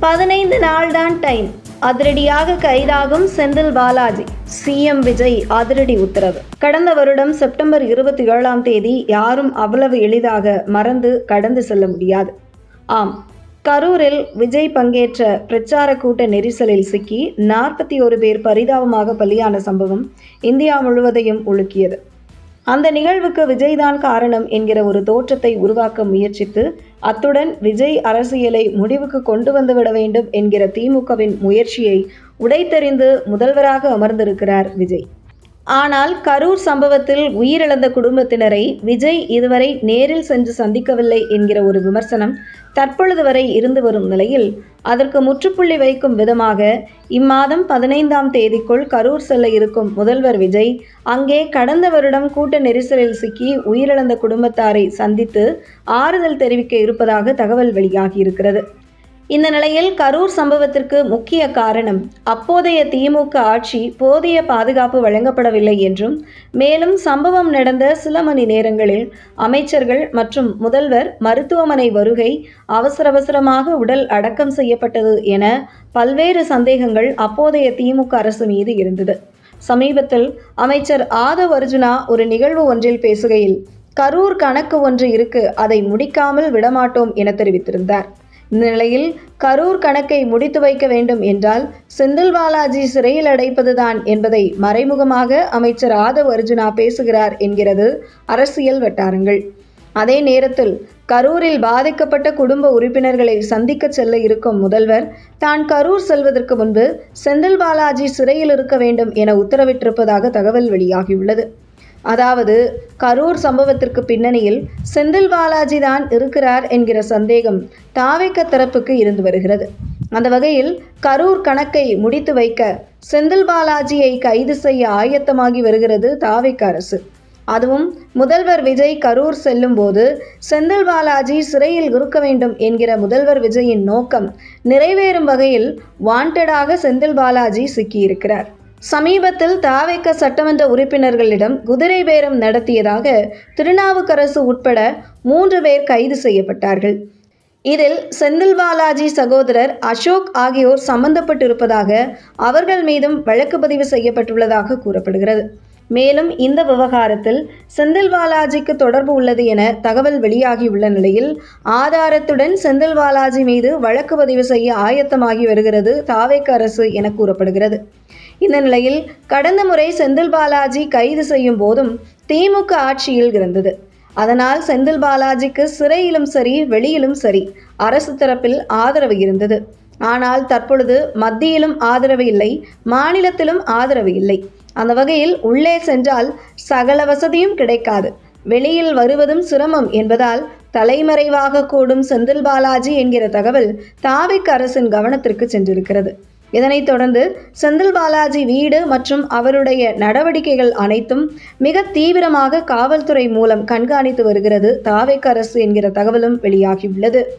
15 நாள் தான் டைம். அதிரடியாக கைதாகும் செந்தில் பாலாஜி. சிஎம் விஜய் அதிரடி உத்தரவு. கடந்த வருடம் செப்டம்பர் 27ஆம் தேதி யாரும் அவ்வளவு எளிதாக மறந்து கடந்து செல்ல முடியாது. ஆம், கரூரில் விஜய் பங்கேற்ற பிரச்சார கூட்ட நெரிசலில் சிக்கி 41 பேர் பரிதாபமாக பலியான சம்பவம் இந்தியா முழுவதையும் உலுக்கியது. அந்த நிகழ்வுக்கு விஜய்தான் காரணம் என்கிற ஒரு தோற்றத்தை உருவாக்க முயற்சித்து, அத்துடன் விஜய் அரசியலை முடிவுக்கு கொண்டு வந்துவிட வேண்டும் என்கிற திமுகவின் முயற்சியை உடைத்தெறிந்து முதல்வராக அமர்ந்திருக்கிறார் விஜய். ஆனால் கரூர் சம்பவத்தில் உயிரிழந்த குடும்பத்தினரை விஜய் இதுவரை நேரில் சென்று சந்திக்கவில்லை என்கிற ஒரு விமர்சனம் தற்பொழுது வரை இருந்து வரும் நிலையில், அதற்கு முற்றுப்புள்ளி வைக்கும் விதமாக இம்மாதம் 15ஆம் தேதிக்குள் கரூர் செல்ல இருக்கும் முதல்வர் விஜய் அங்கே கடந்த வருடம் கூட்ட நெரிசலில் சிக்கி உயிரிழந்த குடும்பத்தாரை சந்தித்து ஆறுதல் தெரிவிக்க இருப்பதாக தகவல் வெளியாகியிருக்கிறது. இந்த நிலையில் கரூர் சம்பவத்திற்கு முக்கிய காரணம் அப்போதைய திமுக ஆட்சி போதிய பாதுகாப்பு வழங்கப்படவில்லை என்றும், மேலும் சம்பவம் நடந்த சில மணி நேரங்களில் அமைச்சர்கள் மற்றும் முதல்வர் மருத்துவமனை வருகை, அவசரமாக உடல் அடக்கம் செய்யப்பட்டது என பல்வேறு சந்தேகங்கள் அப்போதைய திமுக அரசு மீது இருந்தது. சமீபத்தில் அமைச்சர் ஆதவ் அர்ஜுனா ஒரு நிகழ்வு ஒன்றில் பேசுகையில், கரூர் கணக்கு ஒன்று இருக்கு, அதை முடிக்காமல் விடமாட்டோம் என தெரிவித்திருந்தார். இந்த நிலையில் கரூர் கணக்கை முடித்து வைக்க வேண்டும் என்றால் செந்தில் பாலாஜி சிறையில் அடைப்பதுதான் என்பதை மறைமுகமாக அமைச்சர் ஆதவ் அர்ஜுனா பேசுகிறார் என்கிறது அரசியல் வட்டாரங்கள். அதே நேரத்தில் கரூரில் பாதிக்கப்பட்ட குடும்ப உறுப்பினர்களை சந்திக்க செல்ல இருக்கும் முதல்வர் தான் கரூர் செல்வதற்கு முன்பு செந்தில் பாலாஜி சிறையில் இருக்க வேண்டும் என உத்தரவிட்டிருப்பதாக தகவல் வெளியாகியுள்ளது. அதாவது, கரூர் சம்பவத்திற்கு பின்னணியில் செந்தில் பாலாஜி தான் இருக்கிறார் என்கிற சந்தேகம் தாவேக தரப்புக்கு இருந்து வருகிறது. அந்த வகையில் கரூர் கணக்கை முடித்து வைக்க செந்தில் பாலாஜியை கைது செய்ய ஆயத்தமாகி வருகிறது தாவேக அரசு. அதுவும் முதல்வர் விஜய் கரூர் செல்லும் போது செந்தில் பாலாஜி சிறையில் இருக்க வேண்டும் என்கிற முதல்வர் விஜயின் நோக்கம் நிறைவேறும் வகையில் வாண்டடாக செந்தில் பாலாஜி சிக்கியிருக்கிறார். சமீபத்தில் தாவேக சட்டமன்ற உறுப்பினர்களிடம் குதிரை பேரம் நடத்தியதாக திருநாவுக்கரசு உட்பட 3 பேர் கைது செய்யப்பட்டார்கள். இதில் செந்தில் பாலாஜி சகோதரர் அசோக் ஆகியோர் சம்பந்தப்பட்டிருப்பதாக, அவர்கள் மீதும் வழக்கு பதிவு செய்யப்பட்டுள்ளதாக கூறப்படுகிறது. மேலும் இந்த விவகாரத்தில் செந்தில் பாலாஜிக்கு தொடர்பு உள்ளது என தகவல் வெளியாகியுள்ள நிலையில், ஆதாரத்துடன் செந்தில் பாலாஜி மீது வழக்கு பதிவு செய்ய ஆயத்தமாகி வருகிறது தாவேக அரசு என கூறப்படுகிறது. இந்த நிலையில் கடந்த முறை செந்தில் பாலாஜி கைது செய்யும் போதும் திமுக ஆட்சியில் இருந்தது. அதனால் செந்தில் பாலாஜிக்கு சிறையிலும் சரி வெளியிலும் சரி அரசு தரப்பில் ஆதரவு இருந்தது. ஆனால் தற்பொழுது மத்தியிலும் ஆதரவு இல்லை, மாநிலத்திலும் ஆதரவு இல்லை. அந்த வகையில் உள்ளே சென்றால் சகல வசதியும் கிடைக்காது, வெளியில் வருவதும் சிரமம் என்பதால் தலைமறைவாக கூடும் செந்தில் பாலாஜி என்கிற தகவல் தாவேக அரசின் கவனத்திற்கு சென்றிருக்கிறது. இதனைத் தொடர்ந்து செந்தில் பாலாஜி வீடு மற்றும் அவருடைய நடவடிக்கைகள் அனைத்தும் மிக தீவிரமாக காவல்துறை மூலம் கண்காணித்து வருகிறது தாவேக அரசு என்கிற தகவலும் வெளியாகியுள்ளது.